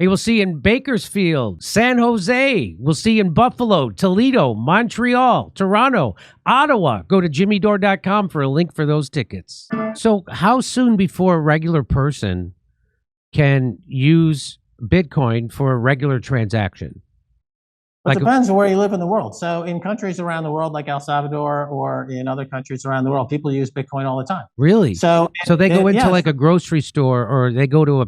Hey, we'll see you in Bakersfield, San Jose. We'll see you in Buffalo, Toledo, Montreal, Toronto, Ottawa. Go to jimmydore.com for a link for those tickets. So how soon before a regular person can use Bitcoin for a regular transaction? It depends on where you live in the world. So in countries around the world, like El Salvador, or in other countries around the world, people use Bitcoin all the time. Really? So they go into like a grocery store, or they go to a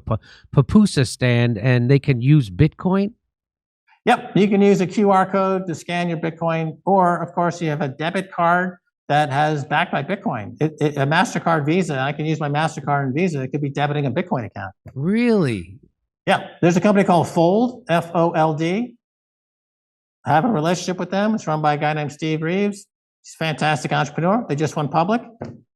pupusa stand and they can use Bitcoin? Yep. You can use a QR code to scan your Bitcoin, or of course you have a debit card that has backed by Bitcoin. A MasterCard Visa, I can use my MasterCard and Visa. It could be debiting a Bitcoin account. Really? Yeah. There's a company called Fold, F-O-L-D. I have a relationship with them. It's run by a guy named Steve Reeves. He's a fantastic entrepreneur. They just went public.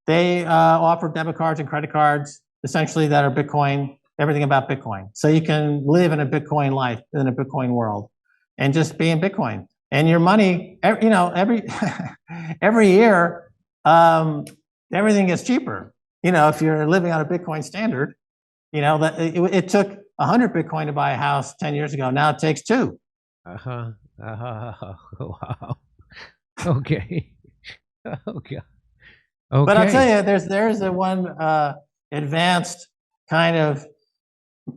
They offer debit cards and credit cards, essentially, that are Bitcoin, everything about Bitcoin. So you can live in a Bitcoin life, in a Bitcoin world, and just be in Bitcoin. And your money, every year, everything gets cheaper. If you're living on a Bitcoin standard, that it took 100 Bitcoin to buy a house 10 years ago. Now it takes 2. Wow. Okay. Okay. But I'll tell you, there's a one advanced kind of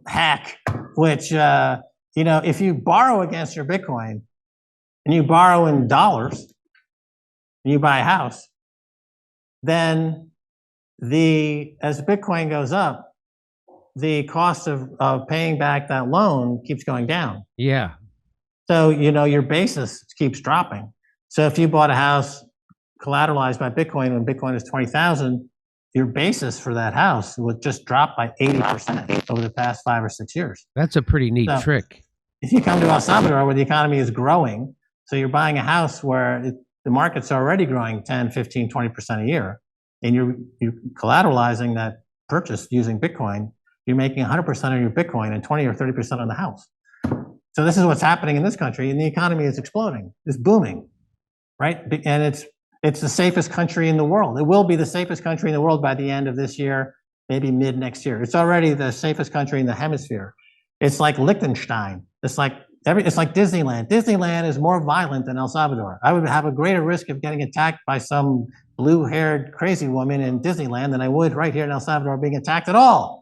hack, which if you borrow against your Bitcoin and you borrow in dollars and you buy a house, then as Bitcoin goes up, the cost of paying back that loan keeps going down. Yeah. So, your basis keeps dropping. So if you bought a house collateralized by Bitcoin when Bitcoin is 20,000, your basis for that house would just drop by 80% over the past 5 or 6 years. That's a pretty neat trick. If you come to El Salvador where the economy is growing, so you're buying a house where the market's already growing 10, 15, 20% a year, and you're collateralizing that purchase using Bitcoin, you're making 100% of your Bitcoin and 20 or 30% on the house. So this is what's happening in this country, and the economy is exploding. It's booming, right? And it's the safest country in the world. It will be the safest country in the world by the end of this year, maybe mid next year. It's already the safest country in the hemisphere. It's like Liechtenstein. It's like Disneyland. Disneyland is more violent than El Salvador. I would have a greater risk of getting attacked by some blue-haired crazy woman in Disneyland than I would right here in El Salvador being attacked at all.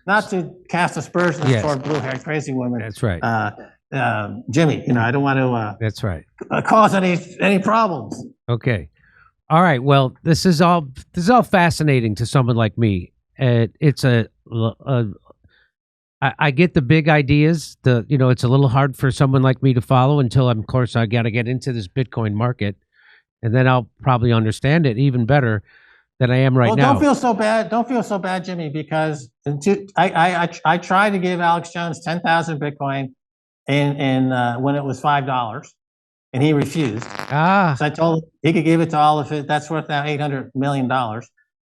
Not to cast aspersions toward blue-haired crazy women. That's right. Jimmy, I don't want to that's right. Cause any problems. Okay. All right. Well, this is all fascinating to someone like me. I get the big ideas. It's a little hard for someone like me to follow until of course I got to get into this Bitcoin market, and then I'll probably understand it even better than I am now. Don't feel so bad. Don't feel so bad, Jimmy, because I tried to give Alex Jones 10,000 Bitcoin when it was $5, and he refused. So I told him he could give it to all of it. That's worth now $800 million.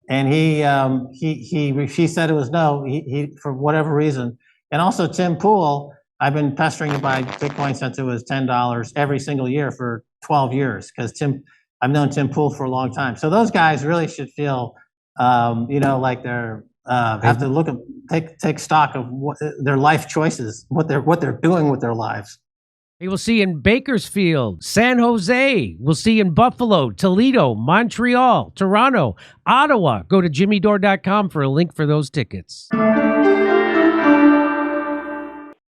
And he said it was no, he for whatever reason. And also Tim Pool, I've been pestering him by Bitcoin since it was $10 every single year for 12 years, because I've known Tim Pool for a long time. So those guys really should feel, like they're have to look at take stock of what their life choices, what they're doing with their lives. Hey, we'll see you in Bakersfield, San Jose. We'll see you in Buffalo, Toledo, Montreal, Toronto, Ottawa. Go to jimmydore.com for a link for those tickets.